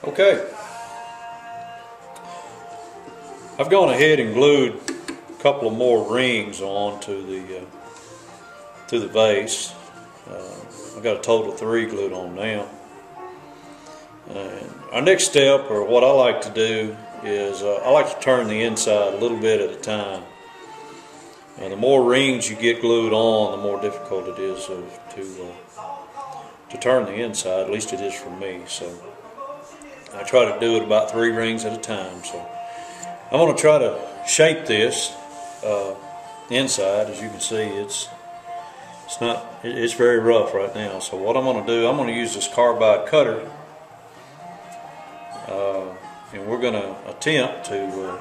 Okay, I've gone ahead and glued a couple of more rings on to the vase. I've got a total of 3 glued on now. And our next step, or what I like to do, is I like to turn the inside a little bit at a time. And the more rings you get glued on, the more difficult it is to turn the inside. At least it is for me. So I try to do it about 3 rings at a time. So I'm going to try to shape this inside. As you can see, it's very rough right now. So what I'm going to do, I'm going to use this carbide cutter, and we're going to attempt to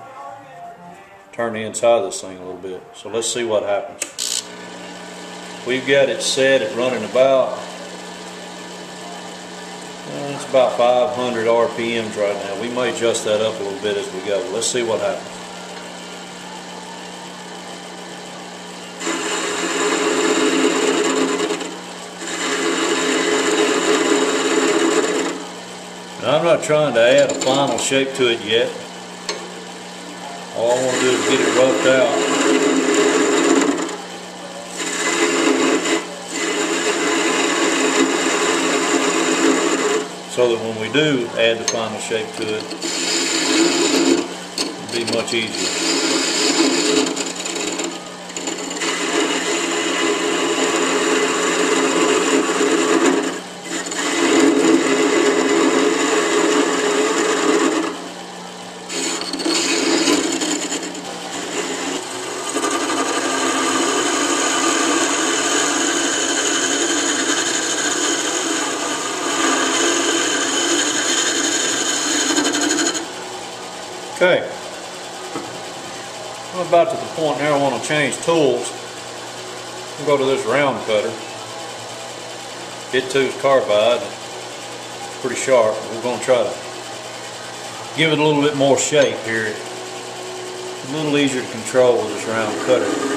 turn the inside of this thing a little bit. So let's see what happens. We've got it set at running about, it's about 500 RPMs right now. We may adjust that up a little bit as we go. Let's see what happens. Now, I'm not trying to add a final shape to it yet. All I want to do is get it roughed out. So that when we do add the final shape to it, it'll be much easier. Okay, I'm about to the point now I want to change tools. I'll go to this round cutter. It too is carbide. It's pretty sharp. We're going to try to give it a little bit more shape here. It's a little easier to control with this round cutter.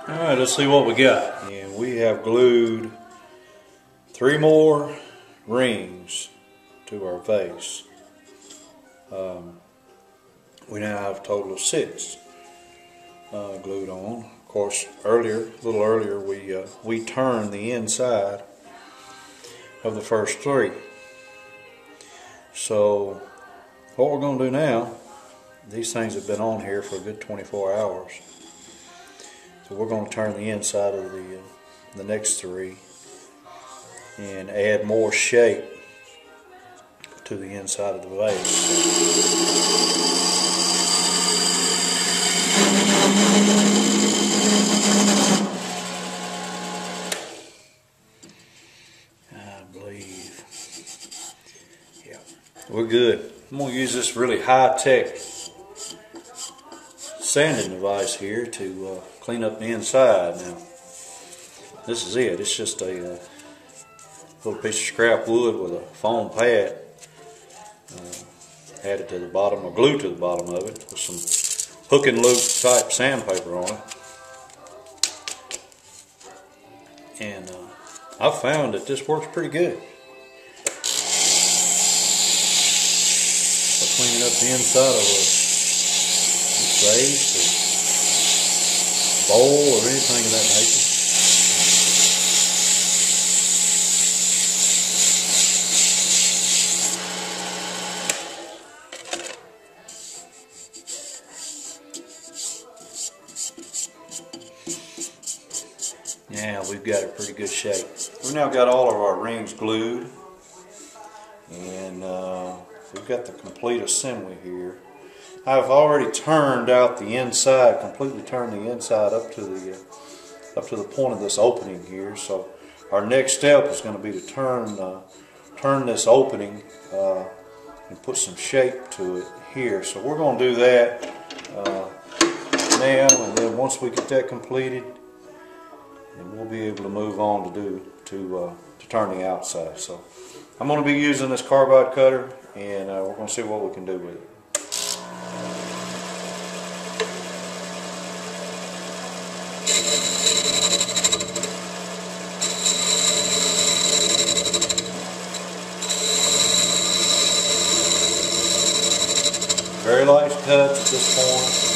Alright, let's see what we got. And we have glued 3 more rings to our vase. We now have a total of 6 glued on. Of course, a little earlier, we turned the inside of the first 3. So what we're going to do now, these things have been on here for a good 24 hours. So we're going to turn the inside of the next 3 and add more shape to the inside of the vase. I believe, yeah, we're good. I'm going to use this really high-tech sanding device here to clean up the inside. Now, this is it. It's just a little piece of scrap wood with a foam pad added to the bottom, or glued to the bottom of it, with some hook and loop type sandpaper on it. And I've found that this works pretty good for cleaning up the inside of a vase or bowl or anything of that nature. Now we've got a pretty good shape. We've now got all of our rings glued, and we've got the complete assembly here. I've already turned out the inside, completely turned the inside up to the point of this opening here. So our next step is going to be to turn turn this opening and put some shape to it here. So we're going to do that now, and then once we get that completed, and we'll be able to move on to turn the outside. So I'm going to be using this carbide cutter, and we're going to see what we can do with it. Very light touch at this point.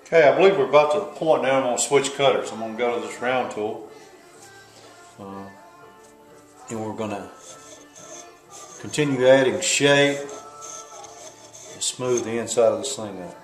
Okay, I believe we're about to the point now I'm going to switch cutters. I'm going to go to this round tool, and we're going to continue adding shape and smooth the inside of this thing out.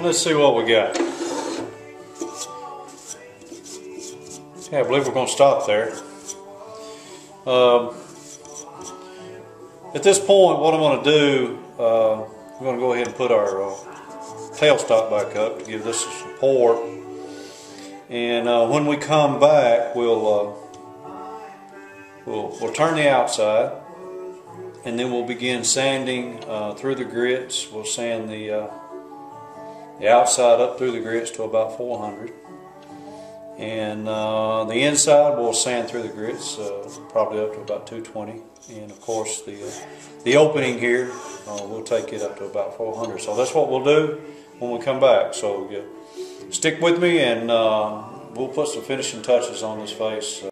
Let's see what we got. Okay, I believe we're going to stop there. At this point, what I'm going to do, we're going to go ahead and put our tailstock back up to give this some support. And when we come back, we'll turn the outside, and then we'll begin sanding through the grits. We'll sand the outside up through the grits to about 400, and the inside we'll sand through the grits probably up to about 220, and of course the opening here we'll take it up to about 400. So that's what we'll do when we come back. So stick with me, and we'll put some finishing touches on this face